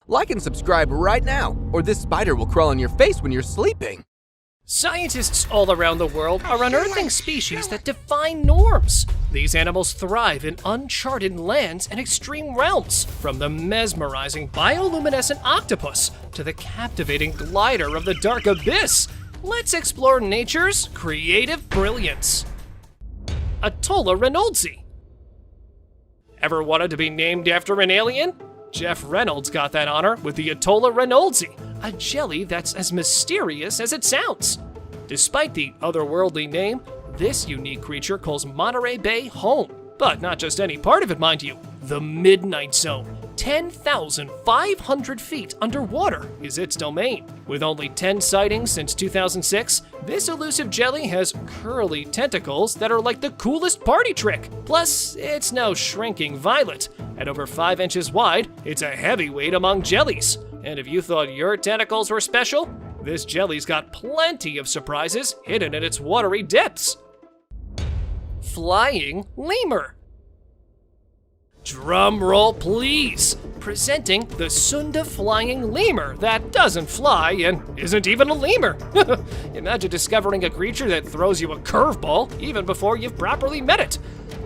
Like and subscribe right now, or this spider will crawl on your face when you're sleeping. Scientists all around the world are unearthing species that defy norms. These animals thrive in uncharted lands and extreme realms, from the mesmerizing bioluminescent octopus to the captivating glider of the dark abyss. Let's explore nature's creative brilliance. Atolla reynoldsi. Ever wanted to be named after an alien? Jeff Reynolds got that honor with the Atolla reynoldsi, a jelly that's as mysterious as it sounds. Despite the otherworldly name, this unique creature calls Monterey Bay home. But not just any part of it, mind you. The Midnight Zone, 10,500 feet underwater, is its domain. With only 10 sightings since 2006, this elusive jelly has curly tentacles that are like the coolest party trick. Plus, it's no shrinking violet. At over 5 inches wide, it's a heavyweight among jellies. And if you thought your tentacles were special, this jelly's got plenty of surprises hidden in its watery depths. Flying lemur. Drum roll, please! Presenting the Sunda flying lemur that doesn't fly and isn't even a lemur. Imagine discovering a creature that throws you a curveball even before you've properly met it.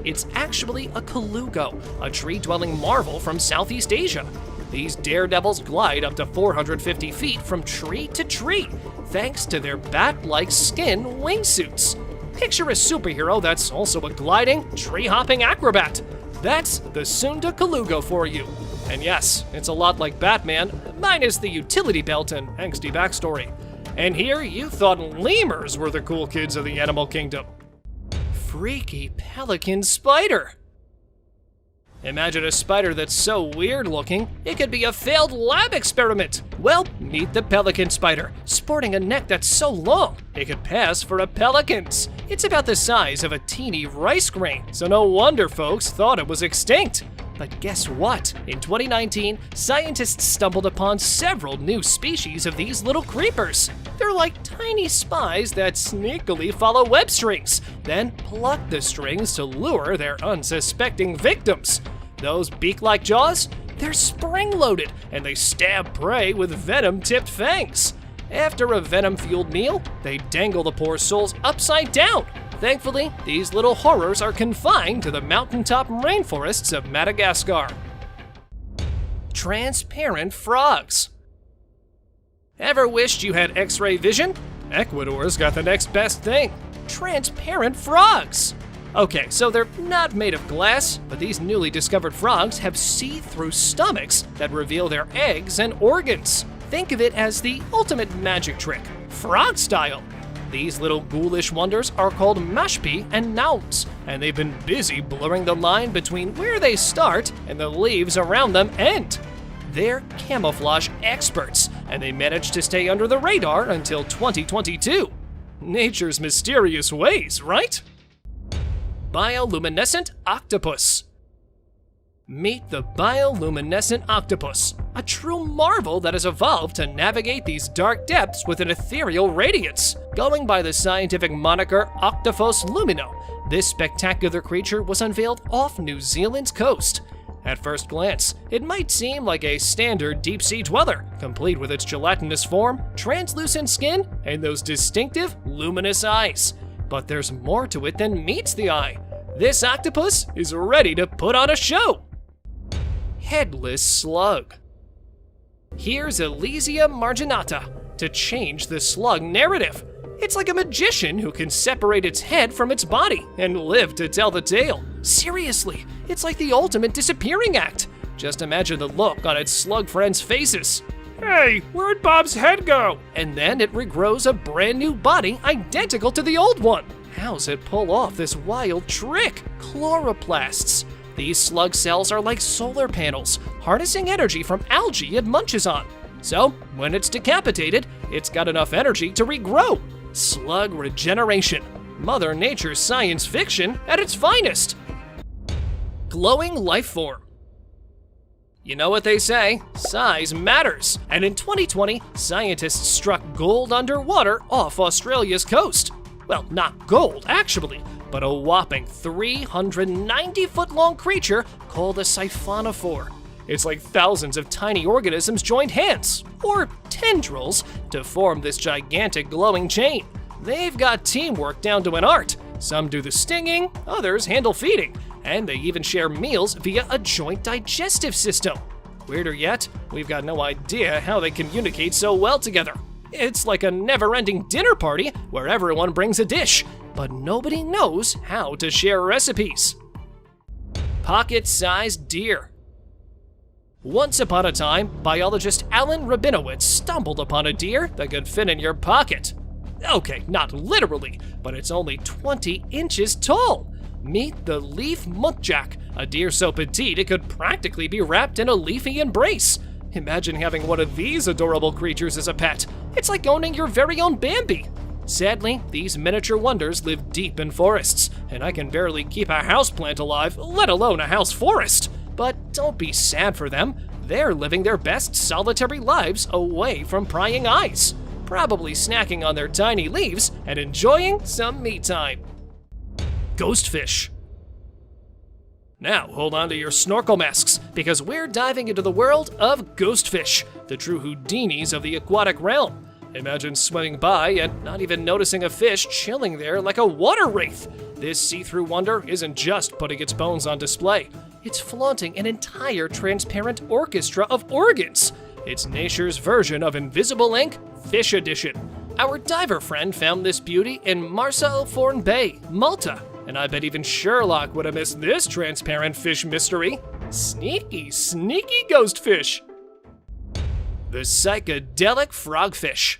It's actually a colugo, a tree-dwelling marvel from Southeast Asia. These daredevils glide up to 450 feet from tree to tree, thanks to their bat-like skin wingsuits. Picture a superhero that's also a gliding, tree-hopping acrobat. That's the Sunda colugo for you. And yes, it's a lot like Batman, minus the utility belt and angsty backstory. And here you thought lemurs were the cool kids of the animal kingdom. Freaky pelican spider. Imagine a spider that's so weird looking, it could be a failed lab experiment. Well, meet the pelican spider, sporting a neck that's so long, it could pass for a pelican's. It's about the size of a teeny rice grain, so no wonder folks thought it was extinct. But guess what? In 2019, scientists stumbled upon several new species of these little creepers. They're like tiny spies that sneakily follow web strings, then pluck the strings to lure their unsuspecting victims. Those beak-like jaws? They're spring-loaded, and they stab prey with venom-tipped fangs. After a venom-fueled meal, they dangle the poor souls upside down. Thankfully, these little horrors are confined to the mountaintop rainforests of Madagascar. Transparent frogs. Ever wished you had X-ray vision? Ecuador's got the next best thing. Transparent frogs. Okay, so they're not made of glass, but these newly discovered frogs have see-through stomachs that reveal their eggs and organs. Think of it as the ultimate magic trick, frog style. These little ghoulish wonders are called mashpi and nouns, and they've been busy blurring the line between where they start and the leaves around them end. They're camouflage experts, and they managed to stay under the radar until 2022. Nature's mysterious ways, right? Bioluminescent octopus. Meet the bioluminescent octopus, a true marvel that has evolved to navigate these dark depths with an ethereal radiance. Going by the scientific moniker Octophos lumino, this spectacular creature was unveiled off New Zealand's coast. At first glance, it might seem like a standard deep-sea dweller, complete with its gelatinous form, translucent skin, and those distinctive, luminous eyes. But there's more to it than meets the eye. This octopus is ready to put on a show. Headless slug. Here's Elysia marginata to change the slug narrative. It's like a magician who can separate its head from its body and live to tell the tale. Seriously, it's like the ultimate disappearing act. Just imagine the look on its slug friends' faces. Hey, where'd Bob's head go? And then it regrows a brand new body identical to the old one. How's it pull off this wild trick? Chloroplasts. These slug cells are like solar panels, harnessing energy from algae it munches on. So, when it's decapitated, it's got enough energy to regrow. Slug regeneration. Mother Nature's science fiction at its finest. Glowing life form. You know what they say, size matters. And in 2020, scientists struck gold underwater off Australia's coast. Well, not gold, actually, but a whopping 390-foot-long creature called a siphonophore. It's like thousands of tiny organisms joined hands, or tendrils, to form this gigantic glowing chain. They've got teamwork down to an art. Some do the stinging, others handle feeding, and they even share meals via a joint digestive system. Weirder yet, we've got no idea how they communicate so well together. It's like a never-ending dinner party where everyone brings a dish, but nobody knows how to share recipes. Pocket-sized deer. Once upon a time, biologist Alan Rabinowitz stumbled upon a deer that could fit in your pocket. Okay, not literally, but it's only 20 inches tall. Meet the leaf muntjac, a deer so petite it could practically be wrapped in a leafy embrace. Imagine having one of these adorable creatures as a pet. It's like owning your very own Bambi. Sadly, these miniature wonders live deep in forests, and I can barely keep a houseplant alive, let alone a house forest. But don't be sad for them. They're living their best solitary lives away from prying eyes, probably snacking on their tiny leaves and enjoying some me time. Ghostfish. Now, hold on to your snorkel masks, because we're diving into the world of ghostfish, the true Houdinis of the aquatic realm. Imagine swimming by and not even noticing a fish chilling there like a water wraith. This see-through wonder isn't just putting its bones on display. It's flaunting an entire transparent orchestra of organs. It's nature's version of Invisible Ink, Fish Edition. Our diver friend found this beauty in Marsa-el-Forn Bay, Malta. And I bet even Sherlock would have missed this transparent fish mystery. Sneaky, sneaky ghost fish. The psychedelic frogfish.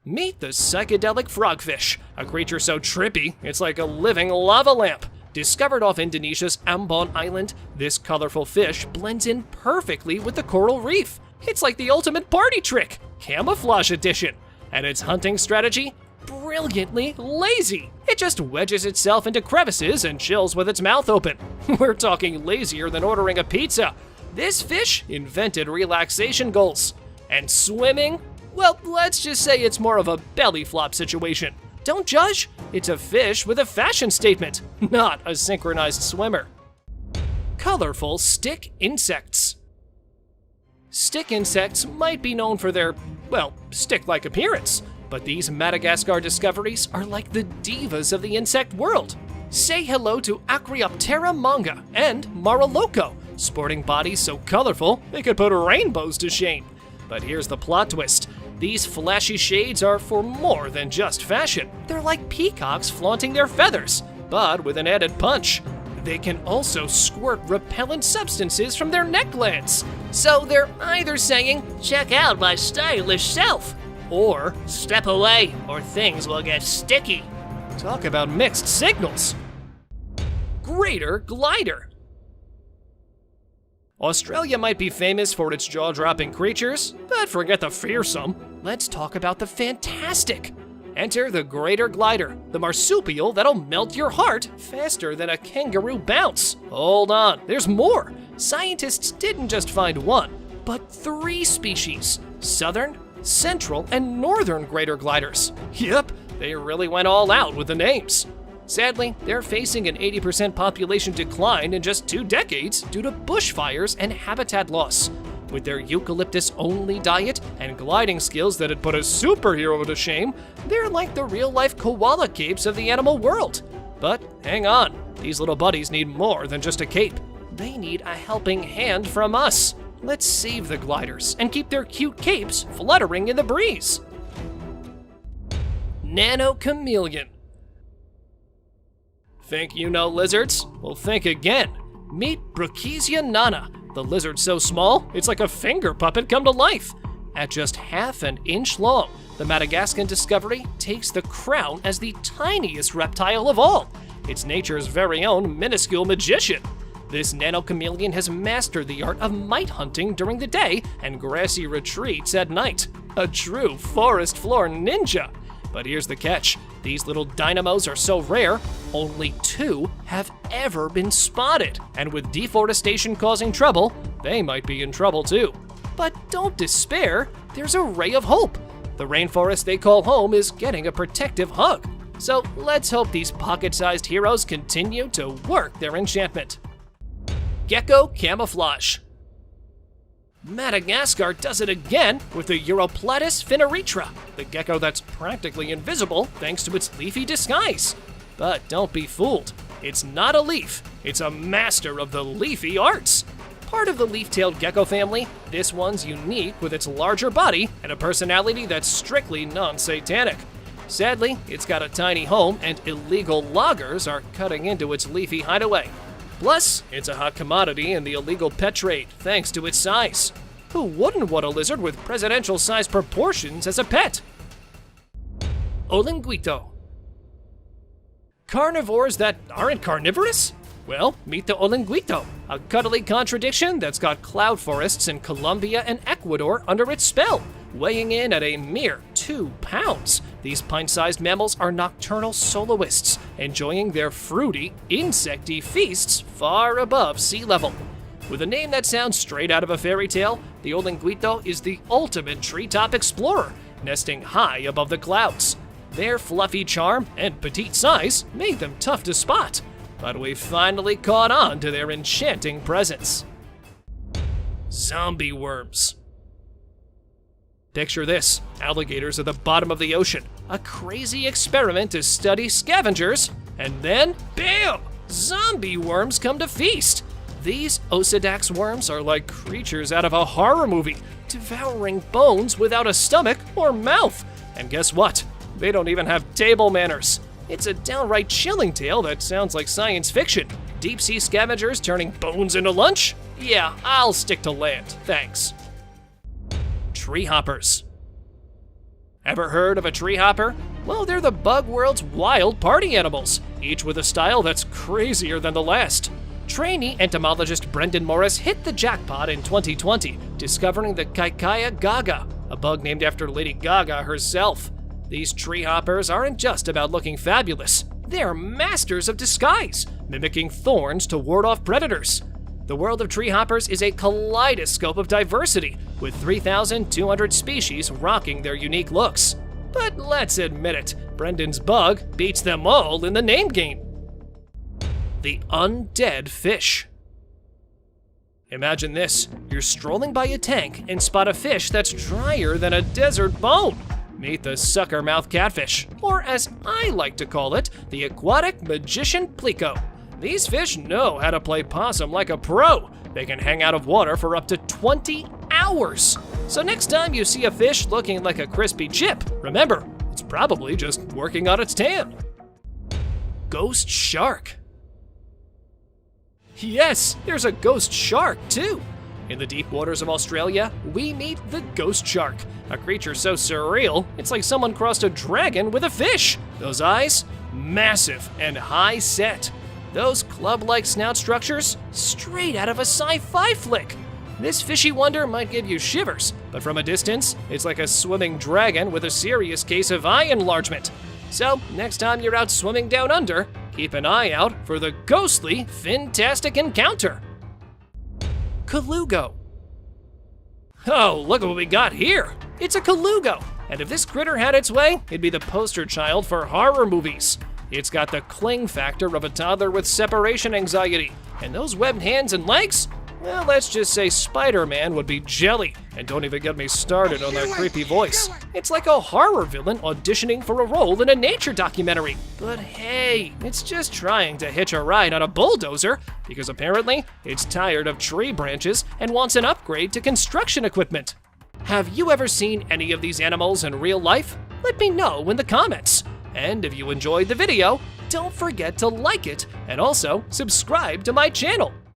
Meet the psychedelic frogfish, a creature so trippy, it's like a living lava lamp. Discovered off Indonesia's Ambon Island, this colorful fish blends in perfectly with the coral reef. It's like the ultimate party trick, camouflage edition. And its hunting strategy? Brilliantly lazy. It just wedges itself into crevices and chills with its mouth open. We're talking lazier than ordering a pizza. This fish invented relaxation goals. And swimming? Well, let's just say it's more of a belly flop situation. Don't judge. It's a fish with a fashion statement, not a synchronized swimmer. Colorful stick insects. Stick insects might be known for their, well, stick-like appearance. But these Madagascar discoveries are like the divas of the insect world. Say hello to Acreoptera manga and Maroloco, sporting bodies so colorful they could put rainbows to shame. But here's the plot twist. These flashy shades are for more than just fashion. They're like peacocks flaunting their feathers, but with an added punch. They can also squirt repellent substances from their neck glands. So they're either saying, "Check out my stylish self," or "Step away or things will get sticky." Talk about mixed signals. Greater glider. Australia might be famous for its jaw-dropping creatures, but forget the fearsome. Let's talk about the fantastic. Enter the greater glider, the marsupial that'll melt your heart faster than a kangaroo bounce. Hold on, there's more. Scientists didn't just find one, but 3 species: southern, central, and northern greater gliders. Yep, they really went all out with the names. Sadly, they're facing an 80% population decline in just 2 decades due to bushfires and habitat loss. With their eucalyptus-only diet and gliding skills that'd put a superhero to shame, they're like the real-life koala capes of the animal world. But hang on, these little buddies need more than just a cape. They need a helping hand from us. Let's save the gliders and keep their cute capes fluttering in the breeze. Nano chameleon. Think you know lizards? Well, think again. Meet Brachysia nana, the lizard so small, it's like a finger puppet come to life. At just half an inch long, the Madagascan discovery takes the crown as the tiniest reptile of all. It's nature's very own minuscule magician. This nano chameleon has mastered the art of mite hunting during the day and grassy retreats at night. A true forest floor ninja. But here's the catch. These little dynamos are so rare, only 2 have ever been spotted. And with deforestation causing trouble, they might be in trouble too. But don't despair, there's a ray of hope. The rainforest they call home is getting a protective hug. So let's hope these pocket-sized heroes continue to work their enchantment. Gecko camouflage. Madagascar does it again with the Europlatus pheneretra, the gecko that's practically invisible thanks to its leafy disguise. But don't be fooled, it's not a leaf, it's a master of the leafy arts. Part of the leaf-tailed gecko family, this one's unique with its larger body and a personality that's strictly non-satanic. Sadly, it's got a tiny home and illegal loggers are cutting into its leafy hideaway. Plus, it's a hot commodity in the illegal pet trade thanks to its size. Who wouldn't want a lizard with presidential-sized proportions as a pet? Olinguito. Carnivores that aren't carnivorous? Well, meet the Olinguito, a cuddly contradiction that's got cloud forests in Colombia and Ecuador under its spell, weighing in at a mere 2 pounds. These pint-sized mammals are nocturnal soloists, enjoying their fruity, insecty feasts far above sea level. With a name that sounds straight out of a fairy tale, the Olinguito is the ultimate treetop explorer, nesting high above the clouds. Their fluffy charm and petite size made them tough to spot, but we finally caught on to their enchanting presence. Zombie worms. Picture this, alligators at the bottom of the ocean, a crazy experiment to study scavengers, and then, bam! Zombie worms come to feast. These Osedax worms are like creatures out of a horror movie, devouring bones without a stomach or mouth. And guess what? They don't even have table manners. It's a downright chilling tale that sounds like science fiction. Deep sea scavengers turning bones into lunch? Yeah, I'll stick to land, thanks. Tree hoppers. Ever heard of a tree hopper? Well, they're the bug world's wild party animals, each with a style that's crazier than the last. Trainee entomologist Brendan Morris hit the jackpot in 2020, discovering the Kaikaya gaga, a bug named after Lady Gaga herself. These tree hoppers aren't just about looking fabulous, they're masters of disguise, mimicking thorns to ward off predators. The world of tree hoppers is a kaleidoscope of diversity, with 3,200 species rocking their unique looks. But let's admit it, Brendan's bug beats them all in the name game. The undead fish. Imagine this, you're strolling by a tank and spot a fish that's drier than a desert bone. Meet the sucker-mouth catfish, or as I like to call it, the aquatic magician plico. These fish know how to play possum like a pro. They can hang out of water for up to 20 hours. So next time you see a fish looking like a crispy chip, remember, it's probably just working on its tan. Ghost shark. Yes, there's a ghost shark too. In the deep waters of Australia, we meet the ghost shark, a creature so surreal, it's like someone crossed a dragon with a fish. Those eyes, massive and high set. Those club-like snout structures, straight out of a sci-fi flick. This fishy wonder might give you shivers, but from a distance, it's like a swimming dragon with a serious case of eye enlargement. So, next time you're out swimming down under, keep an eye out for the ghostly, fantastic encounter. Colugo. Oh, look what we got here. It's a colugo, and if this critter had its way, it'd be the poster child for horror movies. It's got the cling factor of a toddler with separation anxiety, and those webbed hands and legs? Well, let's just say Spider-Man would be jelly, and don't even get me started on that creepy voice. It's like a horror villain auditioning for a role in a nature documentary. But hey, it's just trying to hitch a ride on a bulldozer, because apparently it's tired of tree branches and wants an upgrade to construction equipment. Have you ever seen any of these animals in real life? Let me know in the comments. And if you enjoyed the video, don't forget to like it and also subscribe to my channel.